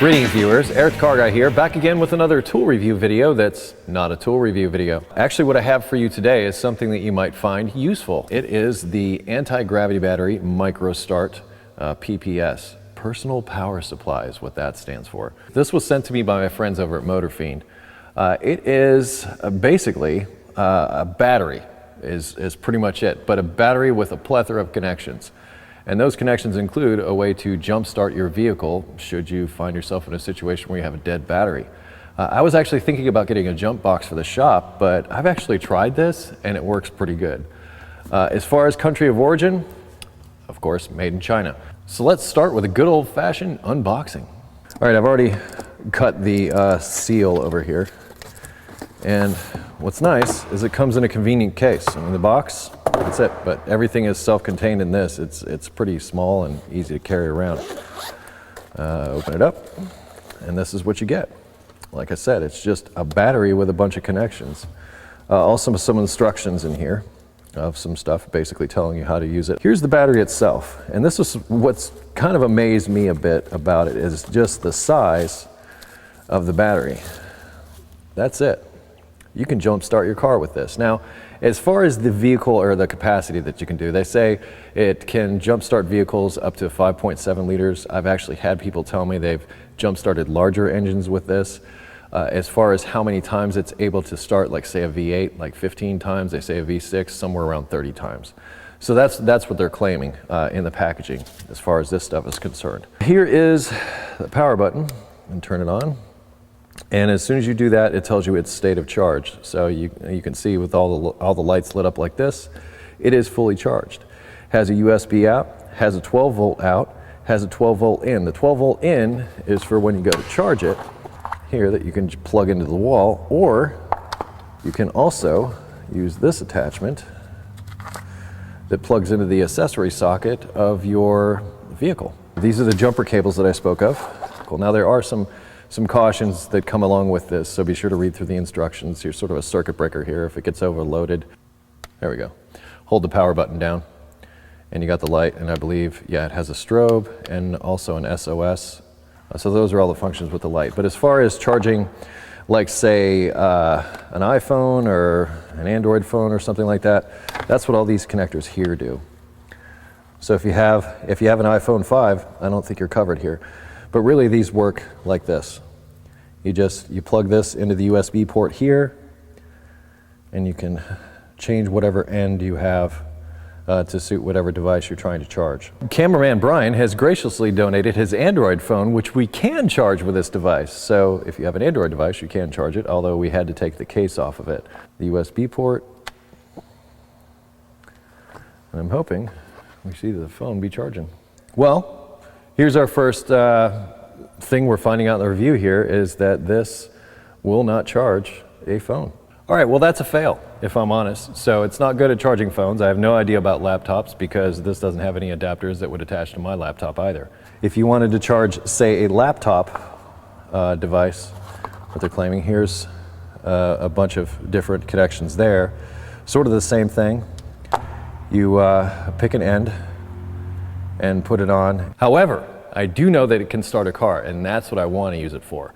Greetings viewers, EricTheCarGuy here, back again with another tool review video that's not a tool review video. Actually, what I have for you today is something that you might find useful. It is the anti-gravity battery Microstart PPS. Personal Power Supply is what that stands for. This was sent to me by my friends over at Motorfiend. It is basically a battery is pretty much it, but a battery with a plethora of connections. And those connections include a way to jumpstart your vehicle should you find yourself in a situation where you have a dead battery. I was actually thinking about getting a jump box for the shop, but I've actually tried this and it works pretty good. As far as country of origin, of course, made in China. So let's start with a good old-fashioned unboxing. All right, I've already cut the seal over here. And what's nice is it comes in a convenient case. I mean, the box, that's it, but everything is self-contained in this. It's pretty small and easy to carry around. Open it up, and this is what you get. Like I said, it's just a battery with a bunch of connections. Also some instructions in here of some stuff basically telling you how to use it. Here's the battery itself, and this is what's kind of amazed me a bit about it, is just the size of the battery. That's it. You can jump start your car with this. Now, as far as the vehicle or the capacity that you can do, they say it can jump start vehicles up to 5.7 liters. I've actually had people tell me they've jump started larger engines with this. As far as how many times it's able to start, like say a V8, like 15 times, they say a V6, somewhere around 30 times. So that's what they're claiming in the packaging as far as this stuff is concerned. Here is the power button, and turn it on. And as soon as you do that, it tells you its state of charge. So you can see with all the lights lit up like this, it is fully charged. Has a USB out, has a 12 volt out, has a 12 volt in. The 12 volt in is for when you go to charge it here that you can plug into the wall, or you can also use this attachment that plugs into the accessory socket of your vehicle. These are the jumper cables that I spoke of. Cool. Now there are some cautions that come along with this, so be sure to read through the instructions. Here's sort of a circuit breaker here if it gets overloaded. There we go. Hold the power button down, and you got the light, and I believe, yeah, it has a strobe and also an SOS. So those are all the functions with the light. But as far as charging, like say an iPhone or an Android phone or something like that, that's what all these connectors here do. So if you have an iPhone 5, I don't think you're covered here. But really these work like this. You plug this into the USB port here, and you can change whatever end you have to suit whatever device you're trying to charge. Cameraman Brian has graciously donated his Android phone, which we can charge with this device. So if you have an Android device, you can charge it, although we had to take the case off of it. The USB port, and I'm hoping we see the phone be charging. Well, here's our first thing we're finding out in the review here, is that this will not charge a phone. All right, well that's a fail, if I'm honest. So it's not good at charging phones. I have no idea about laptops because this doesn't have any adapters that would attach to my laptop either. If you wanted to charge, say, a laptop device, what they're claiming, here's a bunch of different connections there. Sort of the same thing. You pick an end and put it on. However, I do know that it can start a car, and that's what I want to use it for.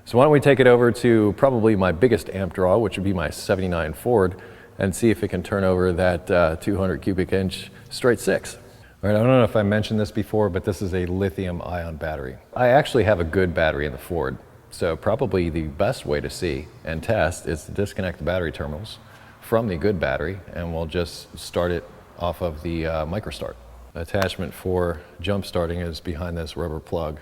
So why don't we take it over to probably my biggest amp draw, which would be my 79 Ford, and see if it can turn over that 200 cubic inch straight 6. All right, I don't know if I mentioned this before, but this is a lithium ion battery. I actually have a good battery in the Ford, so probably the best way to see and test is to disconnect the battery terminals from the good battery, and we'll just start it off of the Microstart. Attachment for jump starting is behind this rubber plug.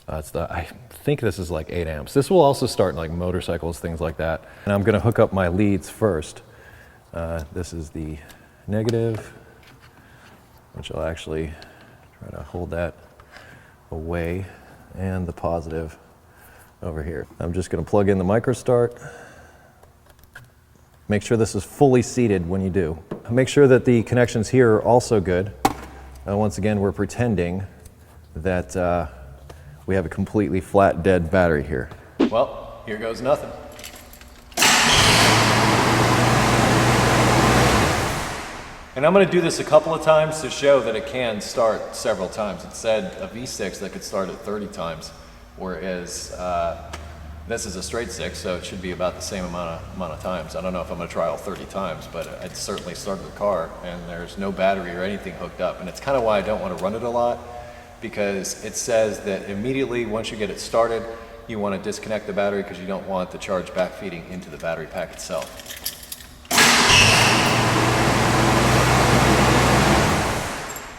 I think this is like 8 amps. This will also start in like motorcycles, things like that. And I'm gonna hook up my leads first. This is the negative, which I'll actually try to hold that away, and the positive over here. I'm just gonna plug in the Microstart. Make sure this is fully seated when you do. Make sure that the connections here are also good. Once again, we're pretending that we have a completely flat, dead battery here. Well, here goes nothing. And I'm going to do this a couple of times to show that it can start several times. It said a V6 that could start at 30 times. whereas this is a straight 6, so it should be about the same amount of times. I don't know if I'm going to try all 30 times, but it certainly started the car, and there's no battery or anything hooked up. And it's kind of why I don't want to run it a lot, because it says that immediately once you get it started, you want to disconnect the battery because you don't want the charge back feeding into the battery pack itself.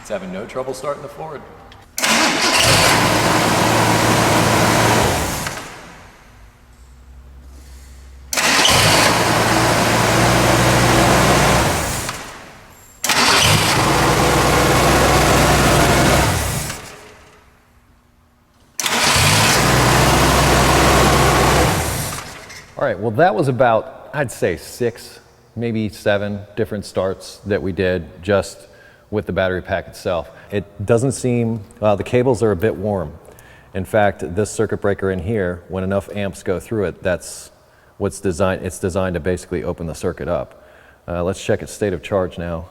It's having no trouble starting the Ford. All right, well, that was about, I'd say 6, maybe 7 different starts that we did just with the battery pack itself. It doesn't seem, the cables are a bit warm. In fact, this circuit breaker in here, when enough amps go through it, that's what's designed, it's designed to basically open the circuit up. Let's check its state of charge now.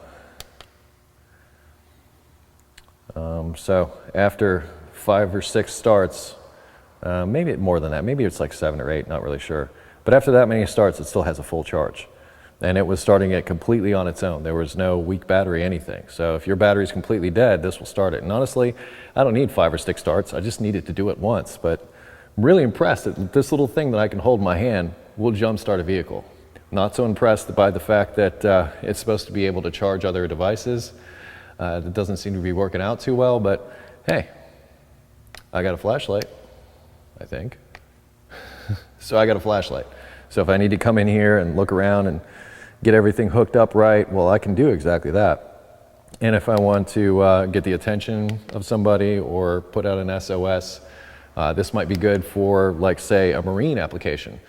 So after 5 or 6 starts, maybe more than that, maybe it's like 7 or 8, not really sure. But after that many starts, it still has a full charge. And it was starting it completely on its own. There was no weak battery, anything. So if your battery's completely dead, this will start it. And honestly, I don't need 5 or 6 starts. I just need it to do it once. But I'm really impressed that this little thing that I can hold in my hand will jumpstart a vehicle. Not so impressed by the fact that it's supposed to be able to charge other devices. That doesn't seem to be working out too well, but hey, I got a flashlight, I think. So I got a flashlight. So if I need to come in here and look around and get everything hooked up right, well, I can do exactly that. And if I want to get the attention of somebody or put out an SOS, this might be good for, like, say, a marine application.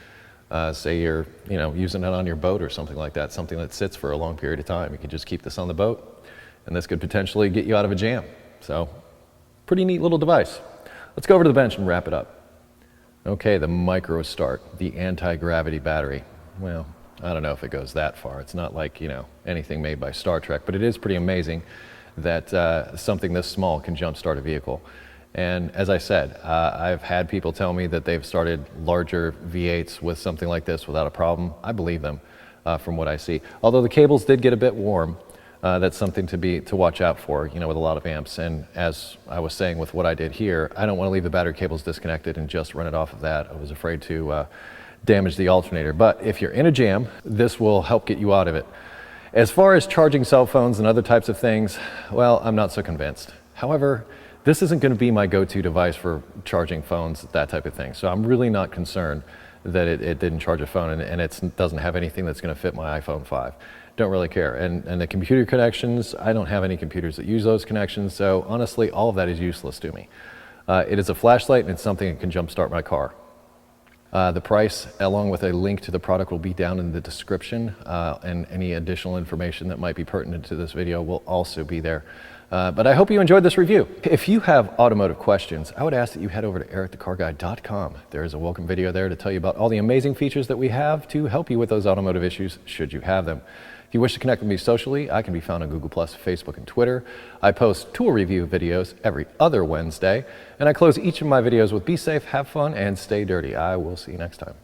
Say you're, using it on your boat or something like that, something that sits for a long period of time. You can just keep this on the boat, and this could potentially get you out of a jam. So, pretty neat little device. Let's go over to the bench and wrap it up. Okay, the Microstart, the anti-gravity battery. Well, I don't know if it goes that far. It's not like, anything made by Star Trek, but it is pretty amazing that something this small can jumpstart a vehicle. And as I said, I've had people tell me that they've started larger V8s with something like this without a problem. I believe them from what I see. Although the cables did get a bit warm, that's something to watch out for, with a lot of amps. And as I was saying with what I did here, I don't want to leave the battery cables disconnected and just run it off of that. I was afraid to damage the alternator. But if you're in a jam, this will help get you out of it. As far as charging cell phones and other types of things, well, I'm not so convinced. However, this isn't going to be my go-to device for charging phones, that type of thing. So I'm really not concerned that it didn't charge a phone, and it doesn't have anything that's going to fit my iPhone 5. Don't really care. And the computer connections, I don't have any computers that use those connections, so honestly, all of that is useless to me. It is a flashlight, and it's something that can jumpstart my car. The price, along with a link to the product, will be down in the description, and any additional information that might be pertinent to this video will also be there. But I hope you enjoyed this review. If you have automotive questions, I would ask that you head over to EricTheCarGuy.com. There is a welcome video there to tell you about all the amazing features that we have to help you with those automotive issues, should you have them. If you wish to connect with me socially, I can be found on Google+, Facebook, and Twitter. I post tool review videos every other Wednesday, and I close each of my videos with be safe, have fun, and stay dirty. I will see you next time.